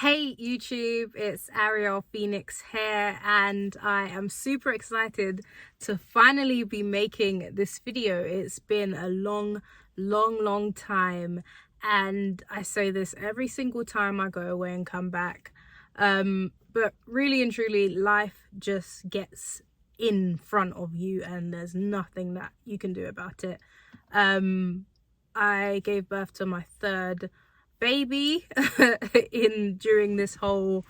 Hey YouTube, it's Ariel Phoenix here, and I am super excited to finally be making this video. It's been a long time, and I say this every single time I go away and come back. But really and truly, life just gets in front of you and there's nothing that you can do about it. I gave birth to my third baby during this whole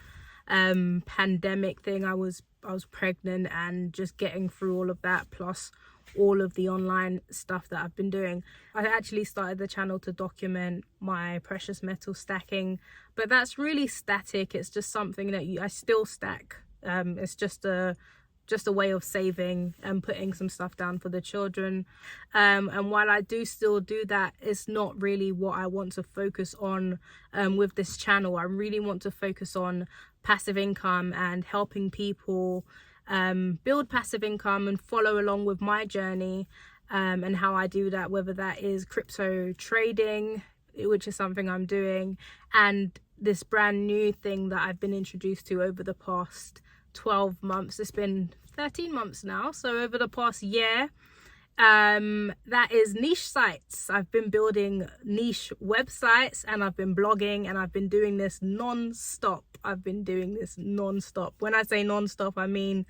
pandemic thing. I was pregnant and just getting through all of that, plus all of the online stuff that I've been doing. I actually started the channel to document my precious metal stacking, but that's really static. It's just something that I still stack. It's just a way of saving and putting some stuff down for the children, and while I do still do that, it's not really what I want to focus on with this channel. I really want to focus on passive income and helping people build passive income and follow along with my journey, and how I do that, whether that is crypto trading, which is something I'm doing, and this brand new thing that I've been introduced to over the past 12 months. It's been 13 months now, so over the past year, that is niche sites. I've been building niche websites and I've been blogging, and I've been doing this non-stop. When I say non-stop, I mean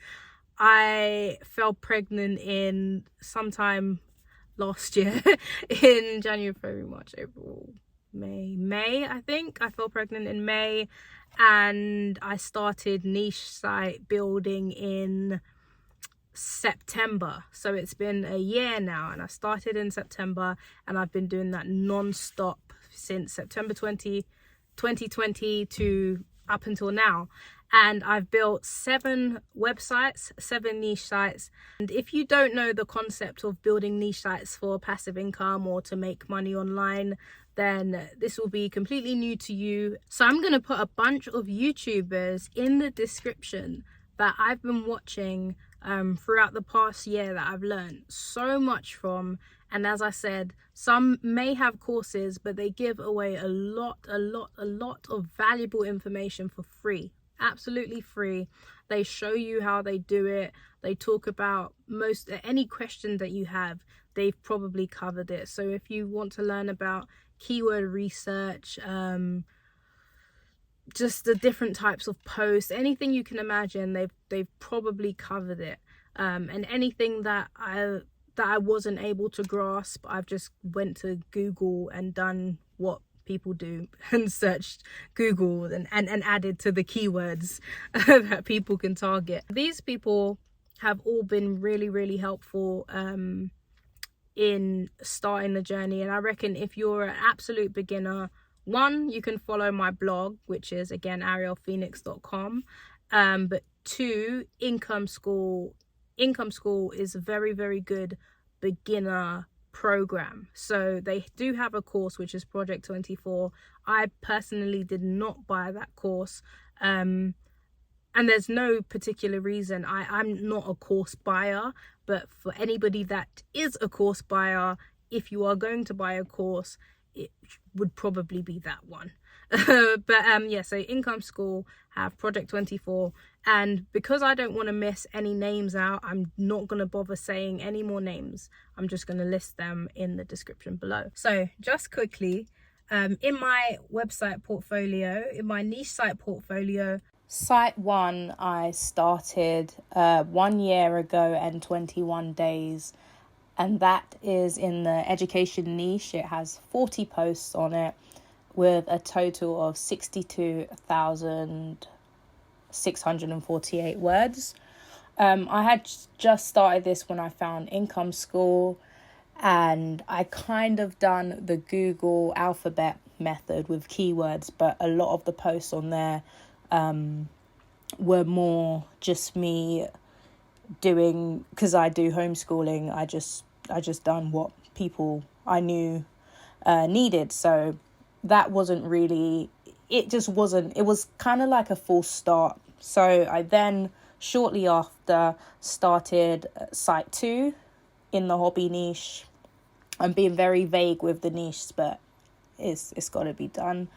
I fell pregnant in sometime last year in January, February, March, April, May, I think. I fell pregnant in May, and I started niche site building in September. So it's been a year now, and I started in September, and I've been doing that non-stop since September 2020 to up until now. And I've built 7 websites, 7 niche sites. And if you don't know the concept of building niche sites for passive income or to make money online, then this will be completely new to you. So I'm going to put a bunch of YouTubers in the description that I've been watching throughout the past year that I've learned so much from. And as I said, some may have courses, but they give away a lot of valuable information for free. Absolutely free. They show you how they do it. They talk about any question that you have, they've probably covered it. So if you want to learn about keyword research, just the different types of posts, anything you can imagine, they've probably covered it. And anything that I wasn't able to grasp, I've just went to Google and done what people do and searched Google and added to the keywords that people can target. These people have all been really helpful in starting the journey, and I reckon if you're an absolute beginner, one, you can follow my blog, which is again arielphoenix.com, but 2, Income School is a very good beginner program. So they do have a course which is Project 24. I personally did not buy that course, and there's no particular reason. I'm not a course buyer, but for anybody that is a course buyer, if you are going to buy a course, it would probably be that one. But yeah, so Income School have Project 24, and because I don't want to miss any names out, I'm not going to bother saying any more names. I'm just going to list them in the description below. So just quickly, in my website portfolio, in my niche site portfolio, Site 1 I started 1 year ago and 21 days, and that is in the education niche. It has 40 posts on it with a total of 62,648 words. I had just started this when I found Income School, and I kind of done the Google alphabet method with keywords, but a lot of the posts on there were more just me doing, because I do homeschooling, I just done what people I knew needed. So that wasn't really, it was kind of like a false start. So I then shortly after started Site 2 in the hobby niche. I'm being very vague with the niche, but it's got to be done.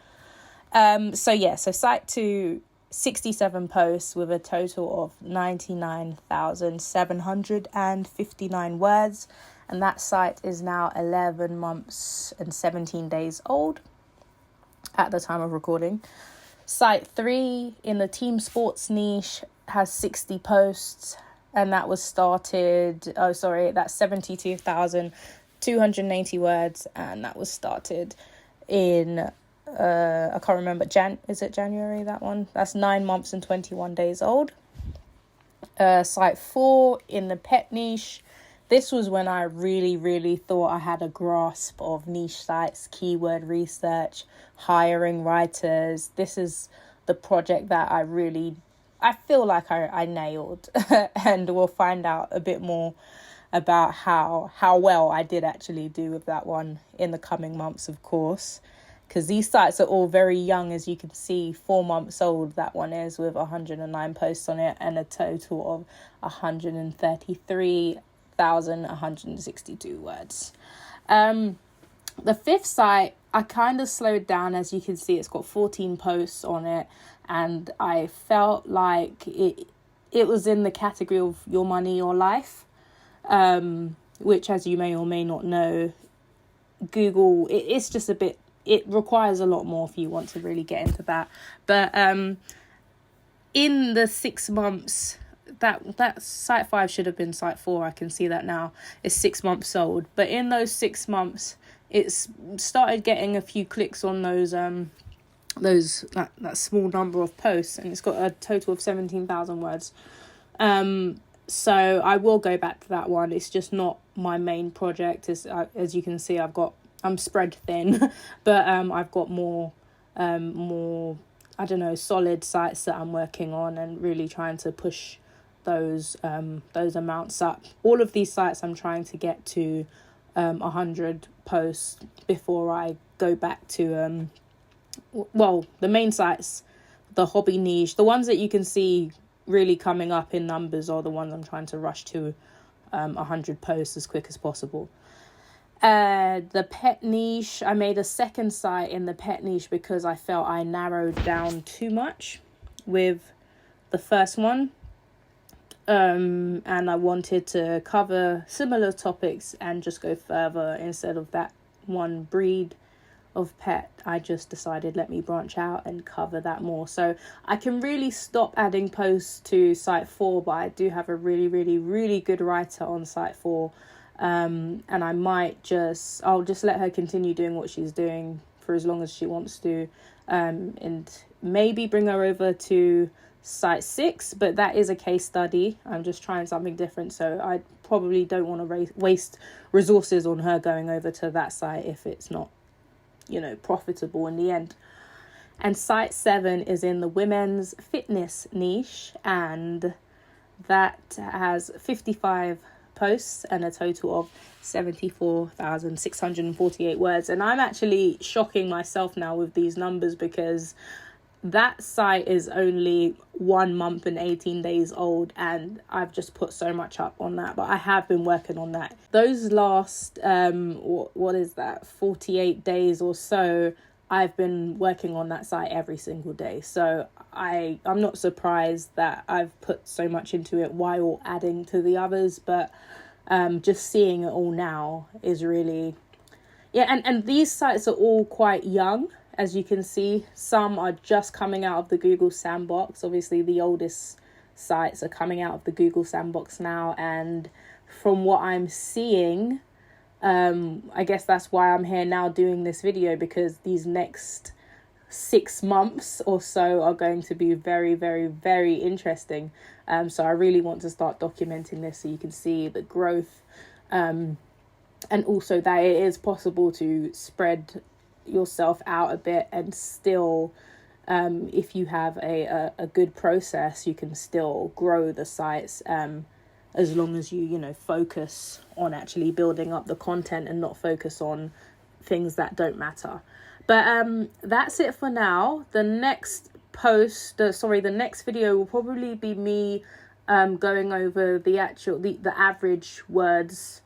So site 2, 67 posts with a total of 99,759 words. And that site is now 11 months and 17 days old at the time of recording. Site 3 in the team sports niche has 60 posts, and that was started, that's 72,280 words, and that was started in I can't remember, is it January, that one? That's 9 months and 21 days old. Site 4 in the pet niche. This was when I really, really thought I had a grasp of niche sites, keyword research, hiring writers. This is the project that I feel like I nailed. And we'll find out a bit more about how well I did actually do with that one in the coming months, of course. Because these sites are all very young, as you can see, 4 months old, that one is, with 109 posts on it and a total of 133,162 words. The 5th site, I kind of slowed down. As you can see, it's got 14 posts on it, and I felt like it was in the category of your money, your life, which, as you may or may not know, Google, it's just a bit, it requires a lot more if you want to really get into that. But in the 6 months, that site 5 should have been site 4. I can see that now. It's 6 months old. But in those 6 months, it's started getting a few clicks on that small number of posts, and it's got a total of 17,000 words. So I will go back to that one. It's just not my main project. As you can see, I'm spread thin, but I've got more solid sites that I'm working on and really trying to push those amounts up. All of these sites I'm trying to get to 100 posts before I go back to the main sites, the hobby niche, the ones that you can see really coming up in numbers are the ones I'm trying to rush to 100 posts as quick as possible. The pet niche, I made a second site in the pet niche because I felt I narrowed down too much with the first one. And I wanted to cover similar topics and just go further instead of that one breed of pet. I just decided, let me branch out and cover that more. So I can really stop adding posts to site 4, but I do have a really, really, really good writer on site 4. And I'll just let her continue doing what she's doing for as long as she wants to, and maybe bring her over to site 6, but that is a case study. I'm just trying something different, so I probably don't want to waste resources on her going over to that site if it's not, profitable in the end. And site 7 is in the women's fitness niche, and that has 55 posts and a total of 74,648 words. And I'm actually shocking myself now with these numbers because that site is only 1 month and 18 days old, and I've just put so much up on that. But I have been working on that. Those last 48 days or so, I've been working on that site every single day. So I'm not surprised that I've put so much into it while adding to the others, but just seeing it all now is really, and these sites are all quite young. As you can see, some are just coming out of the Google sandbox. Obviously, the oldest sites are coming out of the Google sandbox now. And from what I'm seeing, I guess that's why I'm here now doing this video, because these next 6 months or so are going to be very, very, very interesting. So I really want to start documenting this so you can see the growth, and also that it is possible to spread yourself out a bit and still, if you have a good process, you can still grow the sites, as long as you focus on actually building up the content and not focus on things that don't matter. But that's it for now. The next the next video will probably be me going over the average words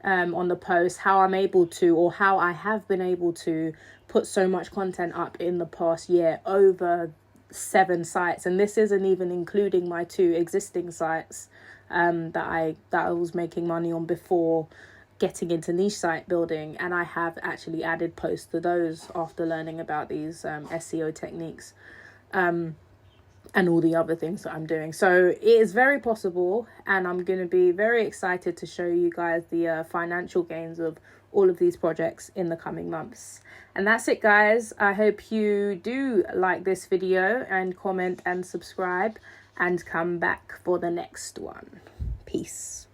on the post, how I'm able to, or how I have been able to put so much content up in the past year, over 7 sites, and this isn't even including my 2 existing sites that I was making money on before getting into niche site building. And I have actually added posts to those after learning about these SEO techniques and all the other things that I'm doing. So it is very possible, and I'm going to be very excited to show you guys the financial gains of all of these projects in the coming months. And that's it, guys. I hope you do like this video, and comment and subscribe, and come back for the next one. Peace.